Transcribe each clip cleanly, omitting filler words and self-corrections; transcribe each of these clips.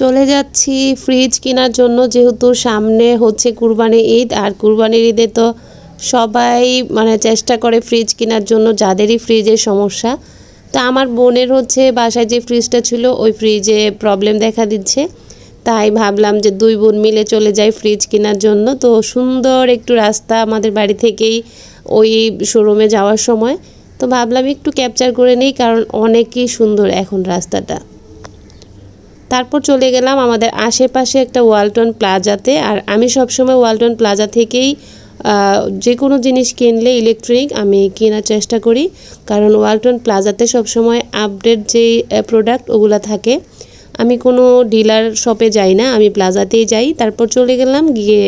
চলে যাচ্ছি ফ্রিজ কেনার জন্য, যেহেতু সামনে হচ্ছে কুরবানির ঈদ। আর কুরবানির ঈদে তো সবাই চেষ্টা করে ফ্রিজ কেনার জন্য, যাদেরই ফ্রিজের সমস্যা। তো আমার বোনের হচ্ছে বাসায় যে ফ্রিজটা ছিল ওই ফ্রিজে প্রবলেম দেখা দিচ্ছে, তাই ভাবলাম যে দুই বোন মিলে চলে যাই ফ্রিজ কেনার জন্য। তো সুন্দর একটু রাস্তা আমাদের বাড়ি থেকেই ওই শোরুমে যাওয়ার সময়, তো ভাবলাম একটু ক্যাপচার করে নিই, কারণ অনেকই সুন্দর এখন রাস্তাটা। তারপর চলে গেলাম আমাদের আশেপাশে একটা ওয়ালটন প্লাজাতে। আর আমি সবসময় ওয়ালটন প্লাজা থেকেই যে কোনো জিনিস কিনলে ইলেকট্রনিক আমি কেনার চেষ্টা করি, কারণ ওয়ালটন প্লাজাতে সবসময় আপডেট যেই প্রোডাক্ট ওগুলো থাকে। আমি কোনো ডিলার শপে যাই না, আমি প্লাজাতেই যাই। তারপর চলে গেলাম, গিয়ে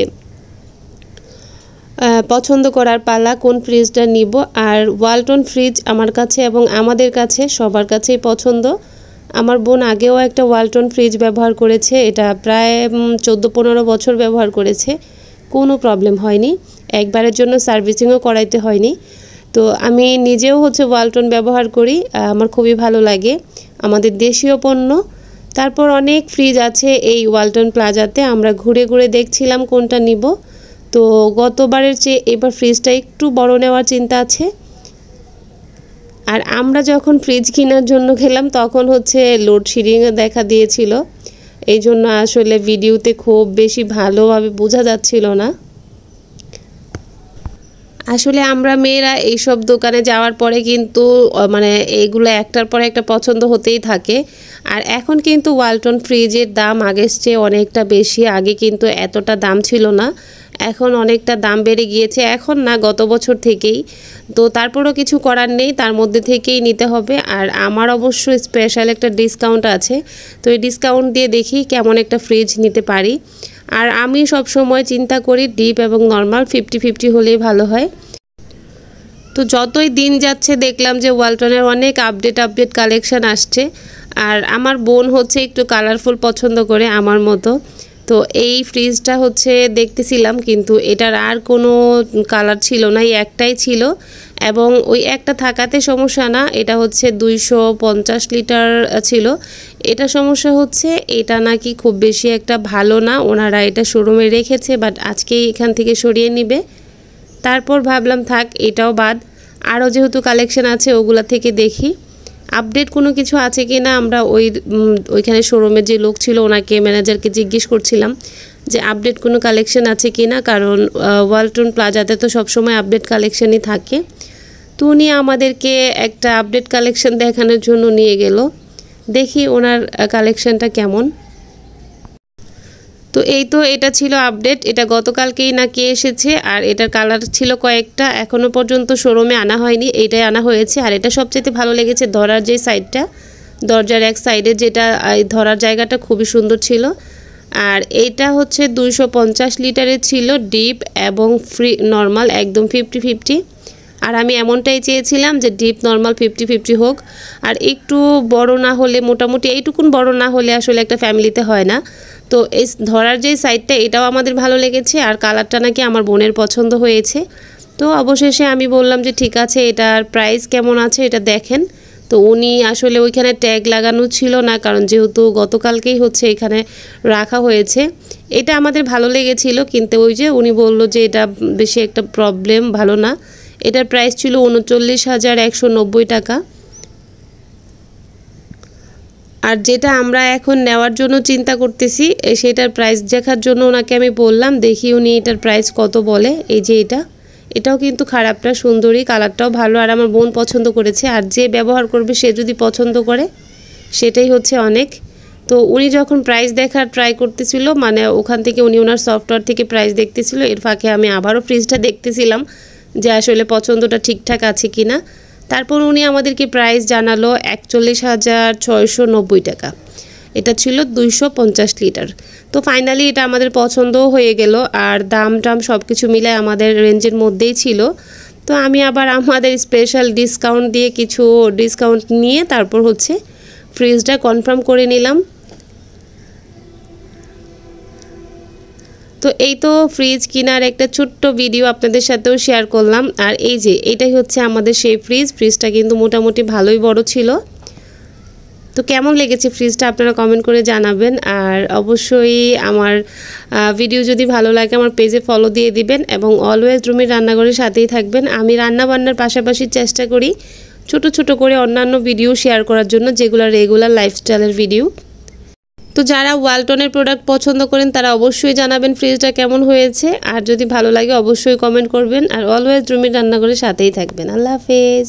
পছন্দ করার পালা কোন ফ্রিজটা নিব। আর ওয়ালটন ফ্রিজ আমার কাছে এবং আমাদের কাছে সবার কাছেই পছন্দ। আমার বোন আগেও একটা ওয়ালটন ফ্রিজ ব্যবহার করেছে, এটা প্রায় 14-15 বছর ব্যবহার করেছে, কোনো প্রবলেম হয়নি, একবারের জন্য সার্ভিসিংও করাইতে হয়নি। তো আমি নিজেও হচ্ছে ওয়ালটন ব্যবহার করি, আমার খুবই ভালো লাগে, আমাদের দেশীয় পণ্য। তারপর অনেক ফ্রিজ আছে এই ওয়ালটন প্লাজাতে, আমরা ঘুরে ঘুরে দেখছিলাম কোনটা নিব। তো গতবারের চেয়ে এবার ফ্রিজটা একটু বড় নেওয়ার চিন্তা আছে। আর আমরা যখন ফ্রিজ কেনার জন্য গেলাম তখন হচ্ছে লোডশেডিংও দেখা দিয়েছিল, এই জন্য আসলে ভিডিওতে খুব বেশি ভালোভাবে বোঝা যাচ্ছিল না। আসলে আমরা মেয়েরা এইসব দোকানে যাওয়ার পরে কিন্তু এইগুলো একটার পর একটা পছন্দ হতেই থাকে। আর এখন কিন্তু ওয়ালটন ফ্রিজের দাম আগের চেয়ে অনেকটা বেশি, আগে কিন্তু এতটা দাম ছিল না, এখন অনেকটা দাম বেড়ে গিয়েছে, এখন না গত বছর থেকেই। তো তারপরও কিছু করার নেই, তার মধ্যে থেকেই নিতে হবে। আর আমার অবশ্য স্পেশাল একটা ডিসকাউন্ট আছে, তো এই ডিসকাউন্ট দিয়ে দেখি কেমন একটা ফ্রিজ নিতে পারি। আর আমি সব সময় চিন্তা করি ডিপ এবং নর্মাল 50-50 হলেই ভালো হয়। তো যতই দিন যাচ্ছে দেখলাম যে ওয়ালটনের অনেক আপডেট কালেকশান আসছে। আর আমার বোন হচ্ছে একটু কালারফুল পছন্দ করে আমার মতো, তো এই ফ্রিজটা হচ্ছে দেখতেছিলাম, কিন্তু এটার আর কোনো কালার ছিল না, এই একটাই ছিল। এবং ওই একটা থাকাতে সমস্যা না, এটা হচ্ছে 250 লিটার ছিল। এটা সমস্যা হচ্ছে এটা নাকি খুব বেশি একটা ভালো না, ওনারা এটা শোরুমে রেখেছে বাট আজকেই এখান থেকে সরিয়ে নিবে। তারপর ভাবলাম থাক এটাও বাদ, আরও যেহেতু কালেকশন আছে ওগুলা থেকে দেখি আপডেট কোনো কিছু আছে কি না। আমরা ওইখানে শোরুমের যে লোক ছিল ওনাকে, ম্যানেজারকে জিজ্ঞেস করছিলাম যে আপডেট কোনো কালেকশন আছে কি না, কারণ ওয়ালটন প্লাজাতে তো সবসময় আপডেট কালেকশনই থাকে। তো উনি আমাদেরকে একটা আপডেট কালেকশন দেখানোর জন্য নিয়ে গেল, দেখি ওনার কালেকশনটা কেমন। তো এটা ছিল আপডেট, এটা গতকালকেই নাকি এসেছে। আর এটার কালার ছিল কয়েকটা, এখনও পর্যন্ত শোরুমে আনা হয়নি, এইটাই আনা হয়েছে। আর এটা সবচেয়ে ভালো লেগেছে ধরার যে সাইডটা, দরজার এক সাইডে যেটা ধরার জায়গাটা খুবই সুন্দর ছিল। আর এইটা হচ্ছে 250 লিটারের ছিল, ডিপ এবং নর্মাল একদম 50-50। আর আমি এমনটাই চেয়েছিলাম যে ডিপ নর্মাল 50-50 হোক, আর একটু বড় না হলে, মোটামুটি এইটুকুন বড় না হলে আসলে একটা ফ্যামিলিতে হয় না। তো এই ধরার যে সাইডটা এটাও আমাদের ভালো লেগেছে, আর কালারটা নাকি আমার বোনের পছন্দ হয়েছে। তো অবশেষে আমি বললাম যে ঠিক আছে, এটার প্রাইস কেমন আছে এটা দেখেন। তো উনি আসলে ওইখানে ট্যাগ লাগানো ছিল না, কারণ যেহেতু গতকালকেই হচ্ছে এখানে রাখা হয়েছে। এটা আমাদের ভালো লেগেছিল, কিন্তু ওই যে উনি বলল যে এটা বেশি একটা প্রবলেম ভালো না। এটার প্রাইস ছিল 39,190 টাকা। আর যেটা আমরা এখন নেওয়ার জন্য চিন্তা করতেছি সেটার প্রাইস দেখার জন্য ওনাকে আমি বললাম, দেখি উনি এটার প্রাইস কত বলে। এই যে এটাও কিন্তু খারাপ না, সুন্দরী, কালারটাও ভালো, আর আমার বোন পছন্দ করেছে। আর যে ব্যবহার করবে সে যদি পছন্দ করে সেটাই হচ্ছে অনেক। তো উনি যখন প্রাইস দেখার ট্রাই করতেছিল, ওখান থেকে উনি ওনার সফটওয়্যার থেকে প্রাইস দেখতেছিল, এর ফাঁকে আমি আবারও ফ্রিজটা দেখতেছিলাম যে আসলে পছন্দটা ঠিকঠাক আছে কি না। তারপর উনি আমাদেরকে প্রাইস জানালো 41,690 টাকা, এটা ছিল 250 লিটার। তো ফাইনালি এটা আমাদের পছন্দও হয়ে গেল, আর দাম সব কিছু মিলে আমাদের রেঞ্জের মধ্যেই ছিল। তো আমি আবার আমাদের স্পেশাল ডিসকাউন্ট দিয়ে কিছু ডিসকাউন্ট নিয়ে তারপর হচ্ছে ফ্রিজটা কনফার্ম করে নিলাম। তো এই তো ফ্রিজ কেনার একটা ছোট্ট ভিডিও আপনাদের সাথেও শেয়ার করলাম। আর এটাই হচ্ছে আমাদের সেই ফ্রিজটা কিন্তু মোটামুটি ভালোই বড় ছিল। তো কেমন লেগেছে ফ্রিজটা আপনারা কমেন্ট করে জানাবেন। আর অবশ্যই আমার ভিডিও যদি ভালো লাগে আমার পেজে ফলো দিয়ে দিবেন এবং অলওয়েজ রুমির রান্নাঘরের সাথেই থাকবেন। আমি রান্না বান্নার পাশাপাশি চেষ্টা করি ছোট ছোট করে অন্যান্য ভিডিও শেয়ার করার জন্য, যেগুলো রেগুলার লাইফস্টাইলের ভিডিও। তো যারা ওয়ালটনের প্রোডাক্ট পছন্দ করেন তারা অবশ্যই জানাবেন ফ্রিজটা কেমন হয়েছে। আর যদি ভালো লাগে অবশ্যই কমেন্ট করবেন। আর অলওয়েজ রুমির রান্নাঘরের সাথেই থাকবেন। আল্লাহ হাফেজ।